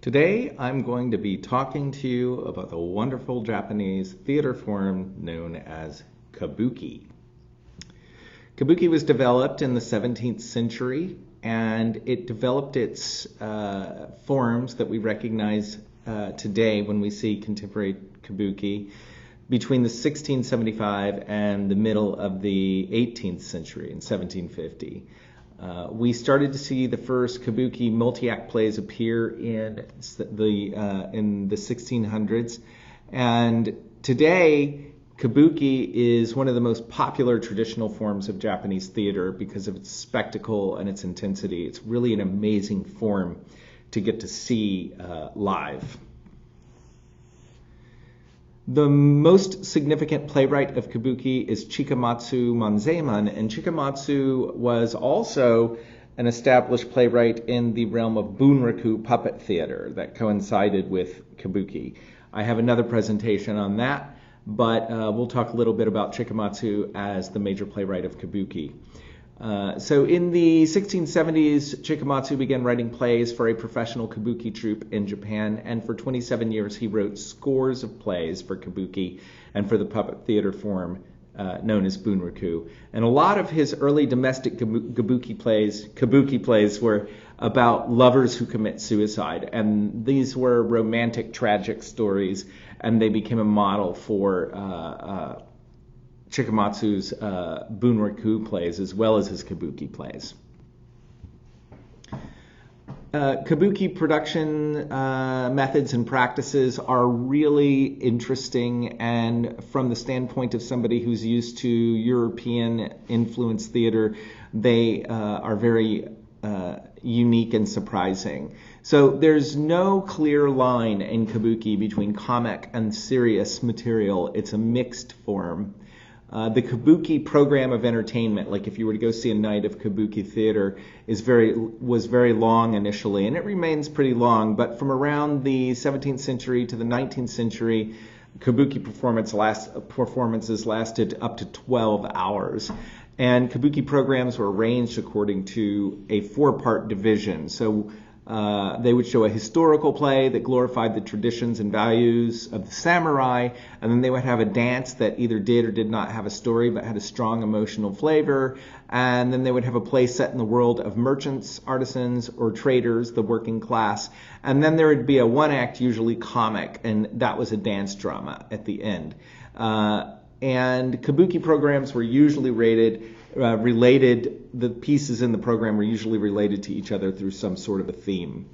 Today, I'm going to be talking to you about the wonderful Japanese theater form known as Kabuki. Kabuki was developed in the 17th century, and it developed its forms that we recognize today when we see contemporary Kabuki between the 1675 and the middle of the 18th century in 1750. We started to see the first Kabuki multi-act plays appear in the 1600s, and today Kabuki is one of the most popular traditional forms of Japanese theater because of its spectacle and its intensity. It's really an amazing form to get to see live. The most significant playwright of Kabuki is Chikamatsu Manzemon, and Chikamatsu was also an established playwright in the realm of bunraku puppet theater that coincided with Kabuki. I have another presentation on that, but we'll talk a little bit about Chikamatsu as the major playwright of Kabuki. So in the 1670s, Chikamatsu began writing plays for a professional Kabuki troupe in Japan, and for 27 years he wrote scores of plays for Kabuki and for the puppet theater form known as bunraku. And a lot of his early domestic Kabuki plays were about lovers who commit suicide, and these were romantic, tragic stories, and they became a model for Chikamatsu's bunraku plays as well as his Kabuki plays. Kabuki production methods and practices are really interesting, and from the standpoint of somebody who's used to European influenced theater, they are very unique and surprising. So there's no clear line in Kabuki between comic and serious material. It's a mixed form. The Kabuki program of entertainment, like if you were to go see a night of Kabuki theater, was very long initially, and it remains pretty long. But from around the 17th century to the 19th century, Kabuki performances lasted up to 12 hours. And Kabuki programs were arranged according to a four-part division. So they would show a historical play that glorified the traditions and values of the samurai, and then they would have a dance that either did or did not have a story but had a strong emotional flavor, and then they would have a play set in the world of merchants, artisans, or traders, the working class, and then there would be a one-act, usually comic, and that was a dance drama at the end. And Kabuki programs were usually the pieces in the program were usually related to each other through some sort of a theme.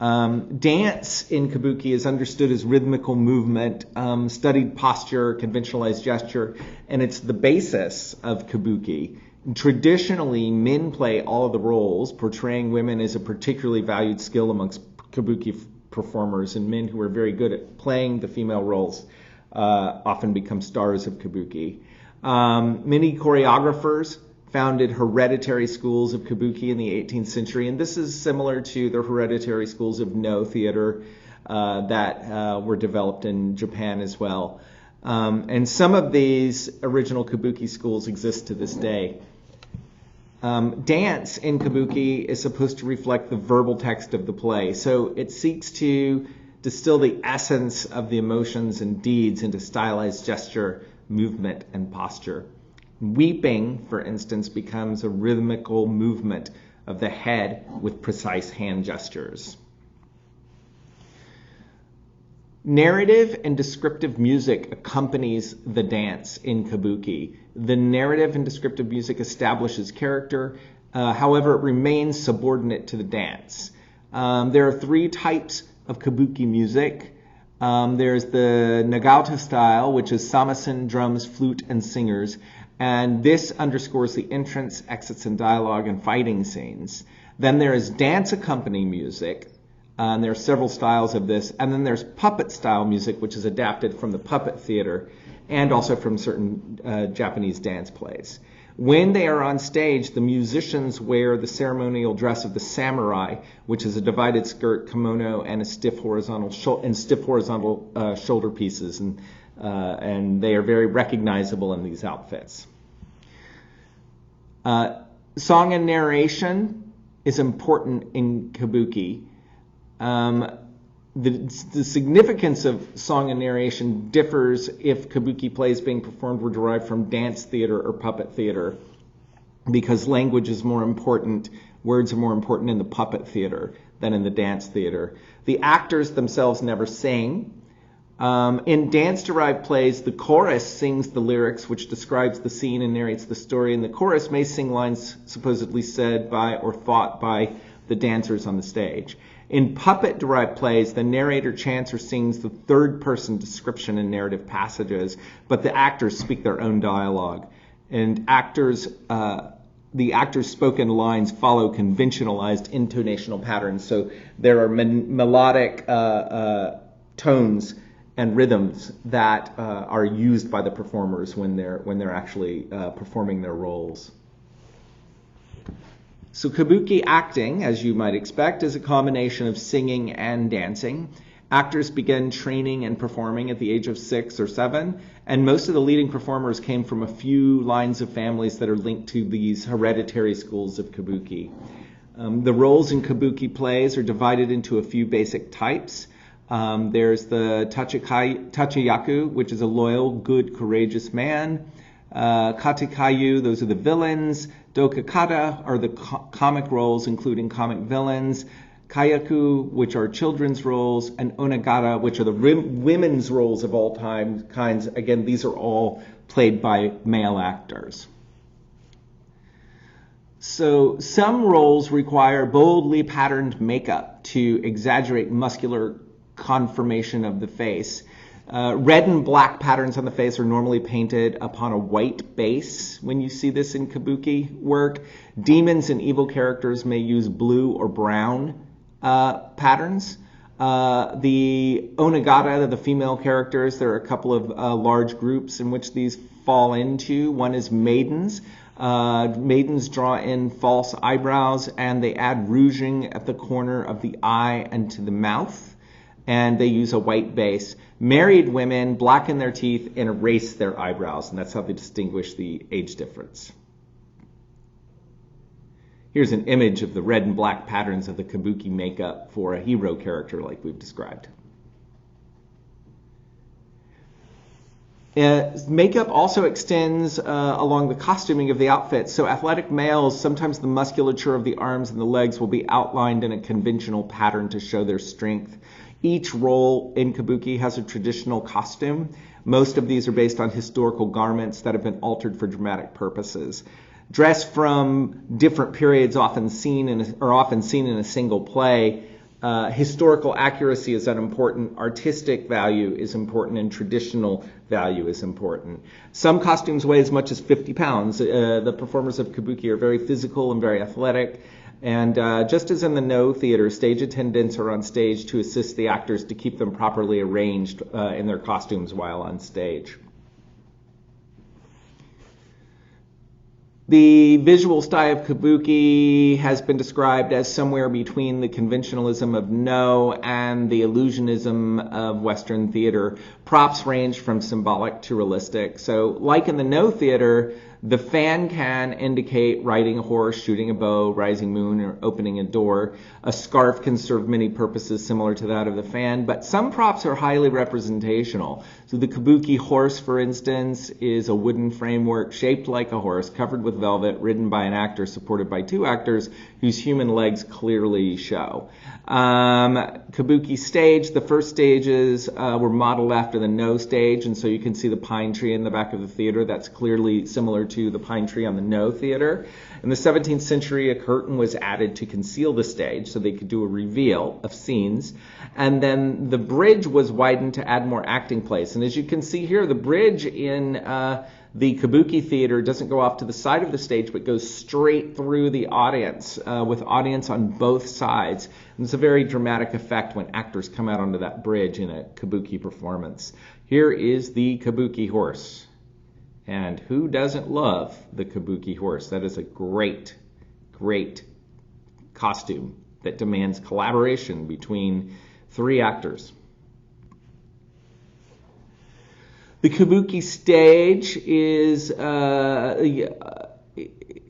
Dance in Kabuki is understood as rhythmical movement, studied posture, conventionalized gesture, and it's the basis of Kabuki. Traditionally, men play all of the roles, portraying women as a particularly valued skill amongst Kabuki performers, and men who are very good at playing the female roles often become stars of Kabuki. Many choreographers founded hereditary schools of Kabuki in the 18th century, and this is similar to the hereditary schools of No theater that were developed in Japan as well. And some of these original Kabuki schools exist to this day. Dance in Kabuki is supposed to reflect the verbal text of the play, so it seeks to distill the essence of the emotions and deeds into stylized gesture, movement, and posture. Weeping, for instance, becomes a rhythmical movement of the head with precise hand gestures. Narrative and descriptive music accompanies the dance in Kabuki. The narrative and descriptive music establishes character, however, it remains subordinate to the dance. There are three types of Kabuki music. There's the Nagauta style, which is samisen, drums, flute, and singers, and this underscores the entrance, exits, and dialogue and fighting scenes. Then there is dance accompanying music, and there are several styles of this, and then there's puppet style music, which is adapted from the puppet theater and also from certain Japanese dance plays. When they are on stage, the musicians wear the ceremonial dress of the samurai, which is a divided skirt, kimono, and stiff horizontal shoulder pieces, and they are very recognizable in these outfits. Song and narration is important in Kabuki. The significance of song and narration differs if kabuki plays being performed were derived from dance theater or puppet theater, because language is more important, words are more important in the puppet theater than in the dance theater. The actors themselves never sing. In dance-derived plays, the chorus sings the lyrics, which describes the scene and narrates the story, and the chorus may sing lines supposedly said by or thought by the dancers on the stage. In puppet-derived plays, the narrator chants or sings the third-person description and narrative passages, but the actors speak their own dialogue. And the actors' spoken lines follow conventionalized intonational patterns, so there are melodic tones and rhythms that are used by the performers when they're actually performing their roles. So kabuki acting, as you might expect, is a combination of singing and dancing. Actors began training and performing at the age of 6 or 7, and most of the leading performers came from a few lines of families that are linked to these hereditary schools of kabuki. The roles in kabuki plays are divided into a few basic types. There's the tachiyaku, which is a loyal, good, courageous man. Katikayu, those are the villains. Dokakata are the comic roles, including comic villains. Kayaku, which are children's roles, and onagata, which are the women's roles of all kinds. Again, these are all played by male actors. So some roles require boldly patterned makeup to exaggerate muscular conformation of the face. Red and black patterns on the face are normally painted upon a white base when you see this in kabuki work. Demons and evil characters may use blue or brown patterns. The onagata, the female characters, there are a couple of large groups in which these fall into. One is maidens. Maidens draw in false eyebrows and they add rouging at the corner of the eye and to the mouth, and they use a white base. Married women blacken their teeth and erase their eyebrows, and that's how they distinguish the age difference. Here's an image of the red and black patterns of the kabuki makeup for a hero character like we've described. Makeup also extends along the costuming of the outfit. So athletic males, sometimes the musculature of the arms and the legs will be outlined in a conventional pattern to show their strength. Each role in kabuki has a traditional costume. Most of these are based on historical garments that have been altered for dramatic purposes. Dress from different periods often seen in a single play. Historical accuracy is unimportant, artistic value is important, and traditional value is important. Some costumes weigh as much as 50 pounds. The performers of kabuki are very physical and very athletic. And just as in the No theater, stage attendants are on stage to assist the actors to keep them properly arranged in their costumes while on stage. The visual style of kabuki has been described as somewhere between the conventionalism of No and the illusionism of Western theater. Props range from symbolic to realistic. So like in the No theater, the fan can indicate riding a horse, shooting a bow, rising moon, or opening a door. A scarf can serve many purposes similar to that of the fan, but some props are highly representational. So the kabuki horse, for instance, is a wooden framework shaped like a horse, covered with velvet, ridden by an actor, supported by 2 actors whose human legs clearly show. Kabuki stage, the first stages were modeled after the No stage, and so you can see the pine tree in the back of the theater. That's clearly similar to the pine tree on the No theater. In the 17th century, a curtain was added to conceal the stage so they could do a reveal of scenes. And then the bridge was widened to add more acting place. And as you can see here, the bridge in the kabuki theater doesn't go off to the side of the stage, but goes straight through the audience, with audience on both sides. And it's a very dramatic effect when actors come out onto that bridge in a kabuki performance. Here is the kabuki horse. And who doesn't love the kabuki horse? That is a great, great costume that demands collaboration between 3 actors. The kabuki stage is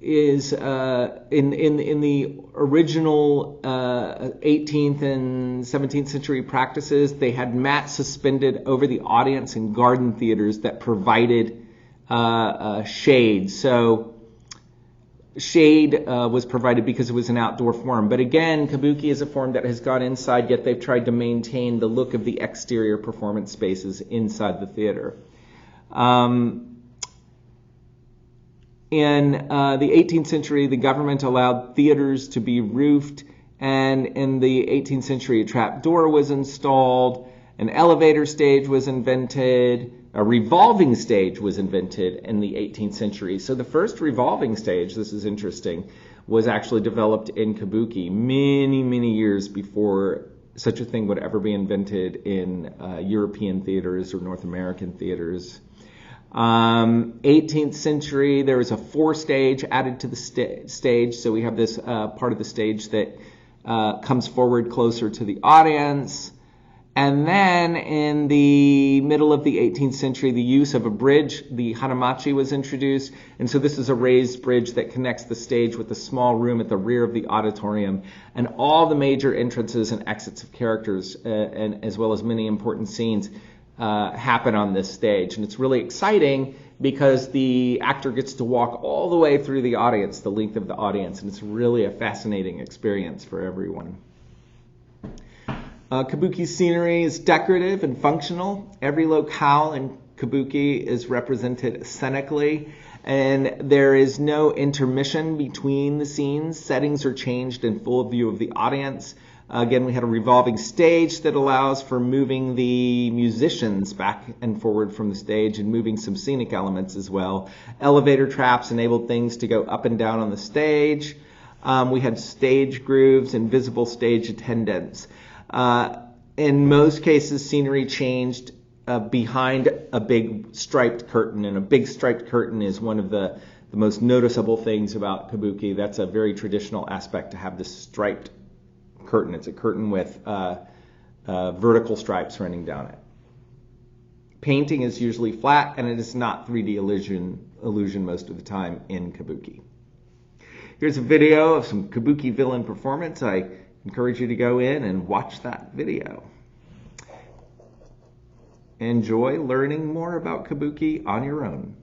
is in the original 18th and 17th century practices, they had mats suspended over the audience in garden theaters that provided shade. So shade was provided because it was an outdoor form. But again, Kabuki is a form that has gone inside, yet they've tried to maintain the look of the exterior performance spaces inside the theater. In the 18th century, the government allowed theaters to be roofed, and in the 18th century, a trap door was installed, an elevator stage was invented, a revolving stage was invented in the 18th century. So the first revolving stage, this is interesting, was actually developed in Kabuki many, many years before such a thing would ever be invented in European theaters or North American theaters. 18th century, there was a 4-stage added to the stage, so we have this part of the stage that comes forward closer to the audience. And then in the middle of the 18th century, the use of a bridge, the hanamachi, was introduced. And so this is a raised bridge that connects the stage with a small room at the rear of the auditorium. And all the major entrances and exits of characters, and as well as many important scenes, happen on this stage. And it's really exciting because the actor gets to walk all the way through the audience, the length of the audience. And it's really a fascinating experience for everyone. Kabuki scenery is decorative and functional. Every locale in Kabuki is represented scenically, and there is no intermission between the scenes. Settings are changed in full view of the audience. Again, we had a revolving stage that allows for moving the musicians back and forward from the stage and moving some scenic elements as well. Elevator traps enabled things to go up and down on the stage. We had stage grooves and visible stage attendants. In most cases, scenery changed behind a big striped curtain, and a big striped curtain is one of the most noticeable things about Kabuki. That's a very traditional aspect, to have this striped curtain. It's a curtain with vertical stripes running down it. Painting is usually flat, and it is not 3D illusion most of the time in Kabuki. Here's a video of some Kabuki villain performance. I encourage you to go in and watch that video. Enjoy learning more about Kabuki on your own.